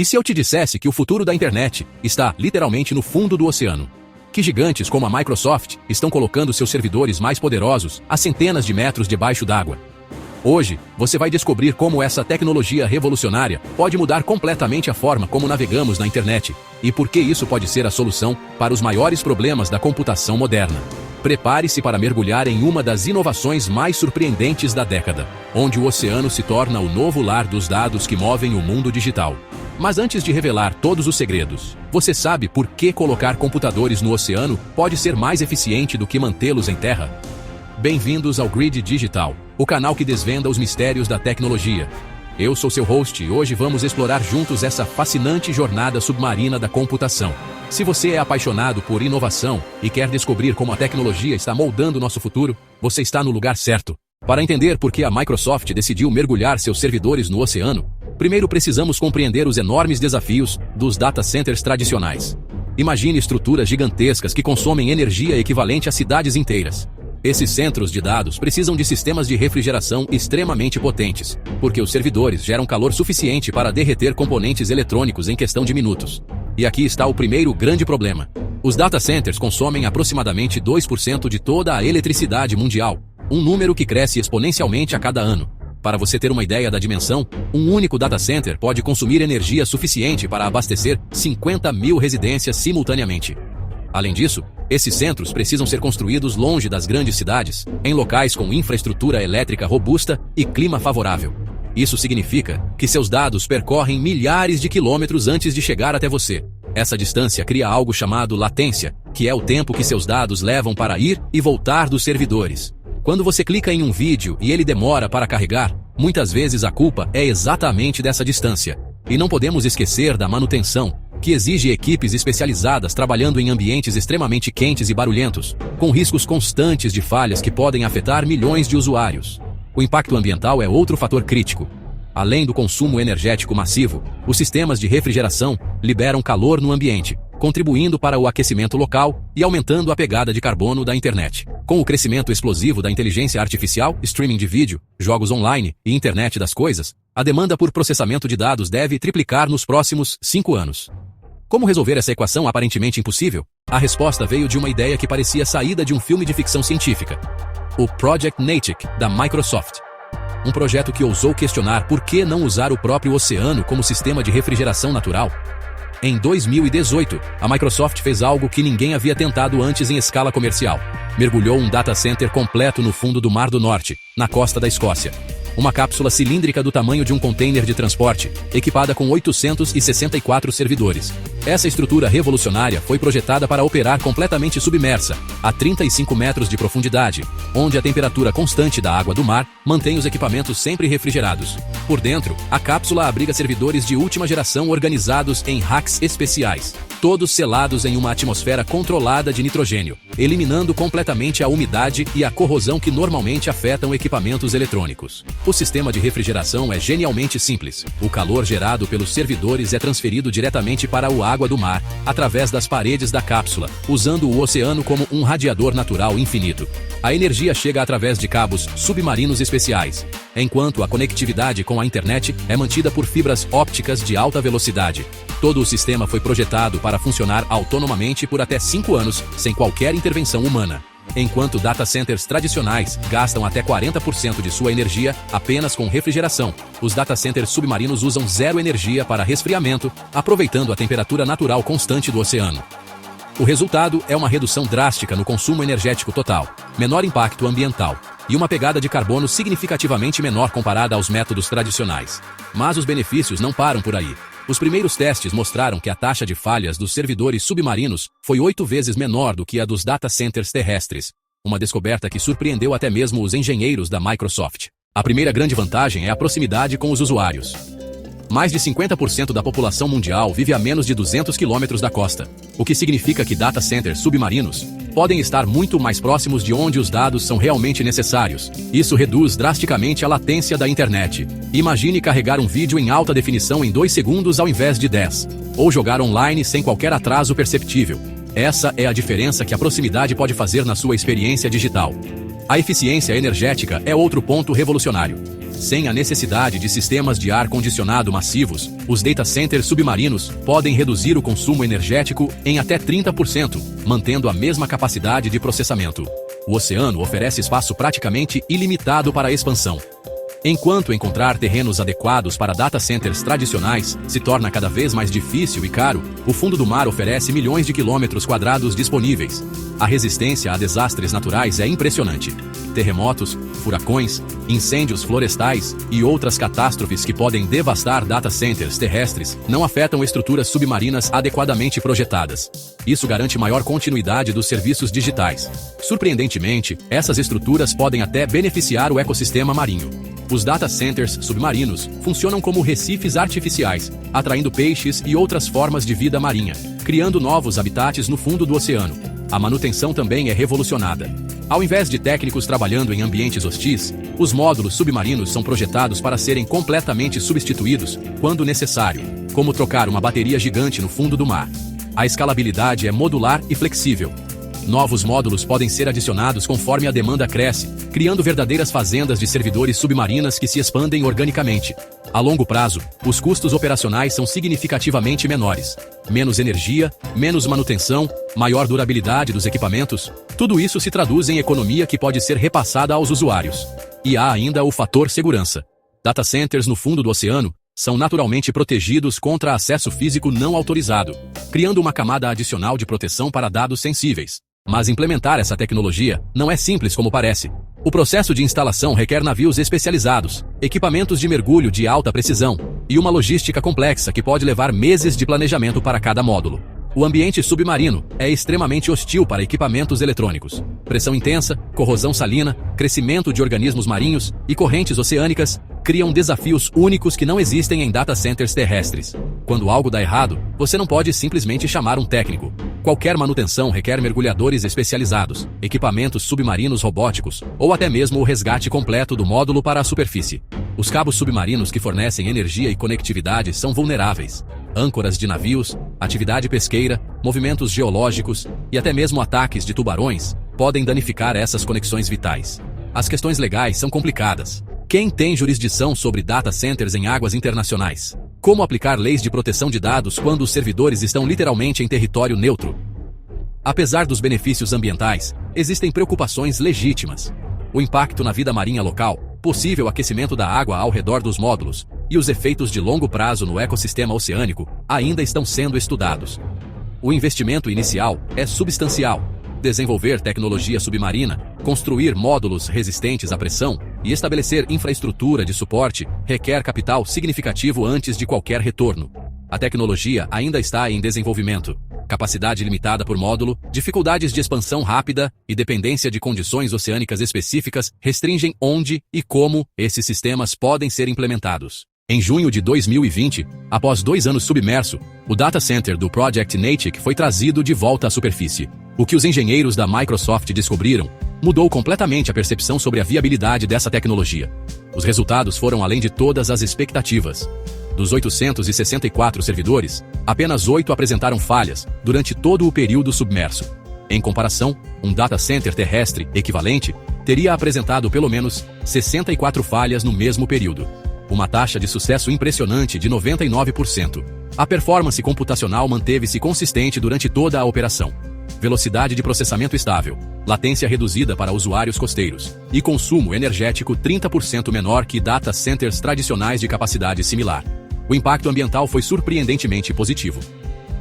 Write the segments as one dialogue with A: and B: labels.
A: E se eu te dissesse que o futuro da internet está literalmente no fundo do oceano? Que gigantes como a Microsoft estão colocando seus servidores mais poderosos a centenas de metros debaixo d'água? Hoje, você vai descobrir como essa tecnologia revolucionária pode mudar completamente a forma como navegamos na internet, e por que isso pode ser a solução para os maiores problemas da computação moderna. Prepare-se para mergulhar em uma das inovações mais surpreendentes da década, onde o oceano se torna o novo lar dos dados que movem o mundo digital. Mas antes de revelar todos os segredos, você sabe por que colocar computadores no oceano pode ser mais eficiente do que mantê-los em terra? Bem-vindos ao Grid Digital, o canal que desvenda os mistérios da tecnologia. Eu sou seu host e hoje vamos explorar juntos essa fascinante jornada submarina da computação. Se você é apaixonado por inovação e quer descobrir como a tecnologia está moldando nosso futuro, você está no lugar certo. Para entender por que a Microsoft decidiu mergulhar seus servidores no oceano, primeiro precisamos compreender os enormes desafios dos data centers tradicionais. Imagine estruturas gigantescas que consomem energia equivalente a cidades inteiras. Esses centros de dados precisam de sistemas de refrigeração extremamente potentes, porque os servidores geram calor suficiente para derreter componentes eletrônicos em questão de minutos. E aqui está o primeiro grande problema. Os data centers consomem aproximadamente 2% de toda a eletricidade mundial, um número que cresce exponencialmente a cada ano. Para você ter uma ideia da dimensão, um único data center pode consumir energia suficiente para abastecer 50 mil residências simultaneamente. Além disso, esses centros precisam ser construídos longe das grandes cidades, em locais com infraestrutura elétrica robusta e clima favorável. Isso significa que seus dados percorrem milhares de quilômetros antes de chegar até você. Essa distância cria algo chamado latência, que é o tempo que seus dados levam para ir e voltar dos servidores. Quando você clica em um vídeo e ele demora para carregar, muitas vezes a culpa é exatamente dessa distância. E não podemos esquecer da manutenção, que exige equipes especializadas trabalhando em ambientes extremamente quentes e barulhentos, com riscos constantes de falhas que podem afetar milhões de usuários. O impacto ambiental é outro fator crítico. Além do consumo energético massivo, os sistemas de refrigeração liberam calor no ambiente, contribuindo para o aquecimento local e aumentando a pegada de carbono da internet. Com o crescimento explosivo da inteligência artificial, streaming de vídeo, jogos online e internet das coisas, a demanda por processamento de dados deve triplicar nos próximos 5 anos. Como resolver essa equação aparentemente impossível? A resposta veio de uma ideia que parecia saída de um filme de ficção científica. O Project Natick, da Microsoft. Um projeto que ousou questionar por que não usar o próprio oceano como sistema de refrigeração natural. Em 2018, a Microsoft fez algo que ninguém havia tentado antes em escala comercial. Mergulhou um data center completo no fundo do Mar do Norte, na costa da Escócia. Uma cápsula cilíndrica do tamanho de um container de transporte, equipada com 864 servidores. Essa estrutura revolucionária foi projetada para operar completamente submersa, a 35 metros de profundidade, onde a temperatura constante da água do mar mantém os equipamentos sempre refrigerados. Por dentro, a cápsula abriga servidores de última geração organizados em racks especiais, todos selados em uma atmosfera controlada de nitrogênio, eliminando completamente a umidade e a corrosão que normalmente afetam equipamentos eletrônicos. O sistema de refrigeração é genialmente simples. O calor gerado pelos servidores é transferido diretamente para a água do mar, através das paredes da cápsula, usando o oceano como um radiador natural infinito. A energia chega através de cabos submarinos especiais, enquanto a conectividade com a internet é mantida por fibras ópticas de alta velocidade. Todo o sistema foi projetado para funcionar autonomamente por até 5 anos, sem qualquer intervenção humana. Enquanto data centers tradicionais gastam até 40% de sua energia apenas com refrigeração, os data centers submarinos usam zero energia para resfriamento, aproveitando a temperatura natural constante do oceano. O resultado é uma redução drástica no consumo energético total, menor impacto ambiental e uma pegada de carbono significativamente menor comparada aos métodos tradicionais. Mas os benefícios não param por aí. Os primeiros testes mostraram que a taxa de falhas dos servidores submarinos foi 8 vezes menor do que a dos data centers terrestres, uma descoberta que surpreendeu até mesmo os engenheiros da Microsoft. A primeira grande vantagem é a proximidade com os usuários. Mais de 50% da população mundial vive a menos de 200 quilômetros da costa, o que significa que data centers submarinos podem estar muito mais próximos de onde os dados são realmente necessários. Isso reduz drasticamente a latência da internet. Imagine carregar um vídeo em alta definição em 2 segundos ao invés de 10, ou jogar online sem qualquer atraso perceptível. Essa é a diferença que a proximidade pode fazer na sua experiência digital. A eficiência energética é outro ponto revolucionário. Sem a necessidade de sistemas de ar-condicionado massivos, os data centers submarinos podem reduzir o consumo energético em até 30%, mantendo a mesma capacidade de processamento. O oceano oferece espaço praticamente ilimitado para a expansão. Enquanto encontrar terrenos adequados para data centers tradicionais se torna cada vez mais difícil e caro, o fundo do mar oferece milhões de quilômetros quadrados disponíveis. A resistência a desastres naturais é impressionante. Terremotos, furacões, incêndios florestais e outras catástrofes que podem devastar data centers terrestres não afetam estruturas submarinas adequadamente projetadas. Isso garante maior continuidade dos serviços digitais. Surpreendentemente, essas estruturas podem até beneficiar o ecossistema marinho. Os data centers submarinos funcionam como recifes artificiais, atraindo peixes e outras formas de vida marinha, criando novos habitats no fundo do oceano. A manutenção também é revolucionada. Ao invés de técnicos trabalhando em ambientes hostis, os módulos submarinos são projetados para serem completamente substituídos quando necessário, como trocar uma bateria gigante no fundo do mar. A escalabilidade é modular e flexível. Novos módulos podem ser adicionados conforme a demanda cresce, criando verdadeiras fazendas de servidores submarinas que se expandem organicamente. A longo prazo, os custos operacionais são significativamente menores. Menos energia, menos manutenção, maior durabilidade dos equipamentos, tudo isso se traduz em economia que pode ser repassada aos usuários. E há ainda o fator segurança. Data centers no fundo do oceano são naturalmente protegidos contra acesso físico não autorizado, criando uma camada adicional de proteção para dados sensíveis. Mas implementar essa tecnologia não é simples como parece. O processo de instalação requer navios especializados, equipamentos de mergulho de alta precisão e uma logística complexa que pode levar meses de planejamento para cada módulo. O ambiente submarino é extremamente hostil para equipamentos eletrônicos. Pressão intensa, corrosão salina, crescimento de organismos marinhos e correntes oceânicas criam desafios únicos que não existem em data centers terrestres. Quando algo dá errado, você não pode simplesmente chamar um técnico. Qualquer manutenção requer mergulhadores especializados, equipamentos submarinos robóticos ou até mesmo o resgate completo do módulo para a superfície. Os cabos submarinos que fornecem energia e conectividade são vulneráveis. Âncoras de navios, atividade pesqueira, movimentos geológicos e até mesmo ataques de tubarões podem danificar essas conexões vitais. As questões legais são complicadas. Quem tem jurisdição sobre data centers em águas internacionais? Como aplicar leis de proteção de dados quando os servidores estão literalmente em território neutro? Apesar dos benefícios ambientais, existem preocupações legítimas. O impacto na vida marinha local, possível aquecimento da água ao redor dos módulos e os efeitos de longo prazo no ecossistema oceânico ainda estão sendo estudados. O investimento inicial é substancial. Desenvolver tecnologia submarina, construir módulos resistentes à pressão e estabelecer infraestrutura de suporte requer capital significativo antes de qualquer retorno. A tecnologia ainda está em desenvolvimento. Capacidade limitada por módulo, dificuldades de expansão rápida e dependência de condições oceânicas específicas restringem onde e como esses sistemas podem ser implementados. Em junho de 2020, após 2 anos submerso, o data center do Project Natick foi trazido de volta à superfície. O que os engenheiros da Microsoft descobriram mudou completamente a percepção sobre a viabilidade dessa tecnologia. Os resultados foram além de todas as expectativas. Dos 864 servidores, apenas 8 apresentaram falhas durante todo o período submerso. Em comparação, um data center terrestre equivalente teria apresentado pelo menos 64 falhas no mesmo período. Uma taxa de sucesso impressionante de 99%. A performance computacional manteve-se consistente durante toda a operação. Velocidade de processamento estável, latência reduzida para usuários costeiros e consumo energético 30% menor que data centers tradicionais de capacidade similar. O impacto ambiental foi surpreendentemente positivo.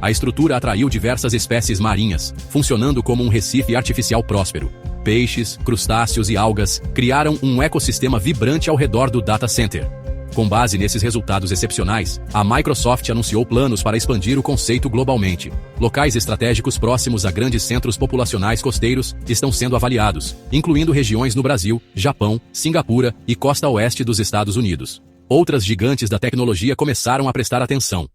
A: A estrutura atraiu diversas espécies marinhas, funcionando como um recife artificial próspero. Peixes, crustáceos e algas criaram um ecossistema vibrante ao redor do data center. Com base nesses resultados excepcionais, a Microsoft anunciou planos para expandir o conceito globalmente. Locais estratégicos próximos a grandes centros populacionais costeiros estão sendo avaliados, incluindo regiões no Brasil, Japão, Singapura e costa oeste dos Estados Unidos. Outras gigantes da tecnologia começaram a prestar atenção.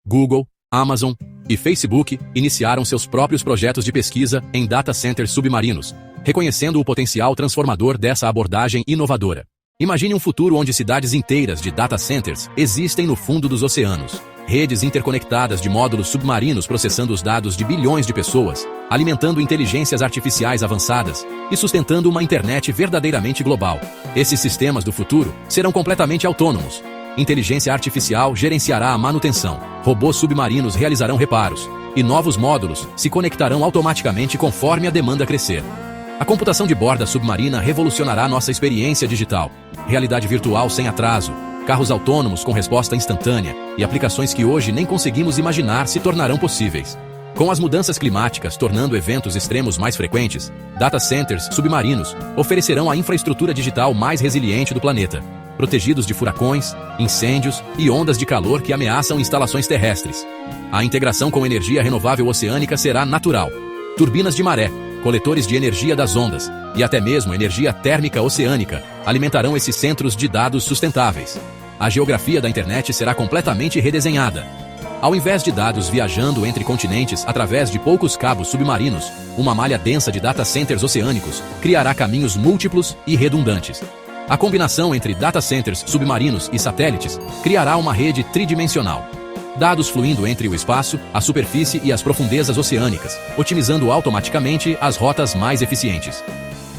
A: Google, Amazon e Facebook iniciaram seus próprios projetos de pesquisa em data centers submarinos, reconhecendo o potencial transformador dessa abordagem inovadora. Imagine um futuro onde cidades inteiras de data centers existem no fundo dos oceanos, redes interconectadas de módulos submarinos processando os dados de bilhões de pessoas, alimentando inteligências artificiais avançadas e sustentando uma internet verdadeiramente global. Esses sistemas do futuro serão completamente autônomos. Inteligência artificial gerenciará a manutenção, robôs submarinos realizarão reparos, e novos módulos se conectarão automaticamente conforme a demanda crescer. A computação de borda submarina revolucionará nossa experiência digital. Realidade virtual sem atraso, carros autônomos com resposta instantânea e aplicações que hoje nem conseguimos imaginar se tornarão possíveis. Com as mudanças climáticas tornando eventos extremos mais frequentes, data centers submarinos oferecerão a infraestrutura digital mais resiliente do planeta, protegidos de furacões, incêndios e ondas de calor que ameaçam instalações terrestres. A integração com energia renovável oceânica será natural. Turbinas de maré, coletores de energia das ondas e até mesmo energia térmica oceânica alimentarão esses centros de dados sustentáveis. A geografia da internet será completamente redesenhada. Ao invés de dados viajando entre continentes através de poucos cabos submarinos, uma malha densa de data centers oceânicos criará caminhos múltiplos e redundantes. A combinação entre data centers submarinos e satélites criará uma rede tridimensional. Dados fluindo entre o espaço, a superfície e as profundezas oceânicas, otimizando automaticamente as rotas mais eficientes.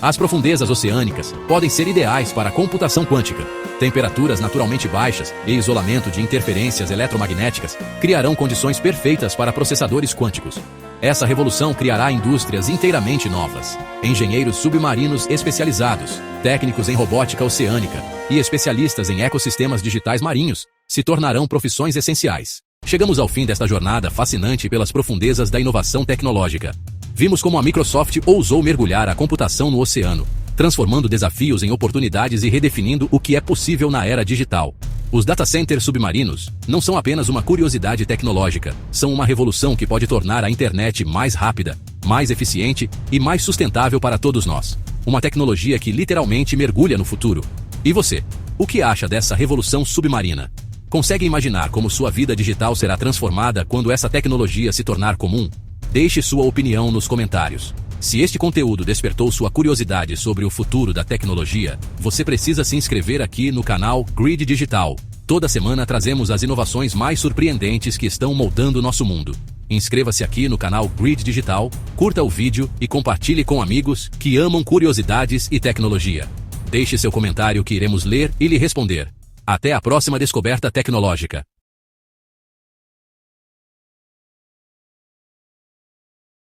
A: As profundezas oceânicas podem ser ideais para a computação quântica. Temperaturas naturalmente baixas e isolamento de interferências eletromagnéticas criarão condições perfeitas para processadores quânticos. Essa revolução criará indústrias inteiramente novas. Engenheiros submarinos especializados, técnicos em robótica oceânica e especialistas em ecossistemas digitais marinhos se tornarão profissões essenciais. Chegamos ao fim desta jornada fascinante pelas profundezas da inovação tecnológica. Vimos como a Microsoft ousou mergulhar a computação no oceano, transformando desafios em oportunidades e redefinindo o que é possível na era digital. Os data centers submarinos não são apenas uma curiosidade tecnológica, são uma revolução que pode tornar a internet mais rápida, mais eficiente e mais sustentável para todos nós. Uma tecnologia que literalmente mergulha no futuro. E você? O que acha dessa revolução submarina? Consegue imaginar como sua vida digital será transformada quando essa tecnologia se tornar comum? Deixe sua opinião nos comentários. Se este conteúdo despertou sua curiosidade sobre o futuro da tecnologia, você precisa se inscrever aqui no canal Grid Digital. Toda semana trazemos as inovações mais surpreendentes que estão moldando nosso mundo. Inscreva-se aqui no canal Grid Digital, curta o vídeo e compartilhe com amigos que amam curiosidades e tecnologia. Deixe seu comentário que iremos ler e lhe responder. Até a próxima descoberta tecnológica.